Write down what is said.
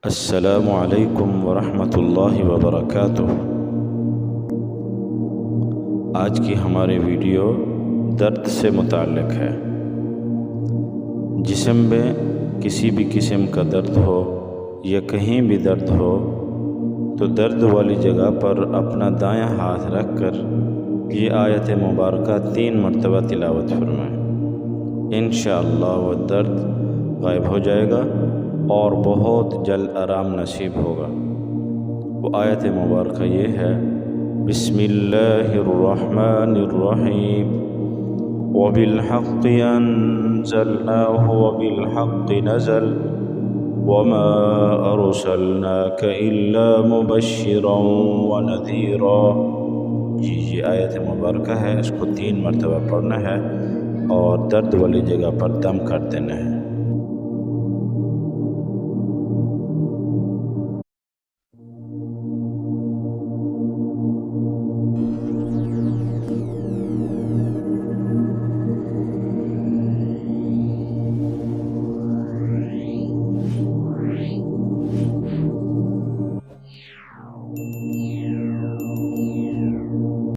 السلام علیکم ورحمۃ اللہ وبرکاتہ۔ آج کی ہماری ویڈیو درد سے متعلق ہے۔ جسم میں کسی بھی قسم کا درد ہو یا کہیں بھی درد ہو تو درد والی جگہ پر اپنا دایاں ہاتھ رکھ کر یہ آیت مبارکہ 3 مرتبہ تلاوت فرمائیں۔ انشاءاللہ وہ درد غائب ہو جائے گا اور بہت جلد آرام نصیب ہوگا۔ وہ آیت مبارکہ یہ ہے: بسم اللہ الرحمن الرحیم وبالحق انزلناہ وبالحق نزل وما ارسلناک الا مبشرا ونذیرا۔ یہ آیت مبارکہ ہے، اس کو 3 مرتبہ پڑھنا ہے اور درد والی جگہ پر دم کر دینا ہے۔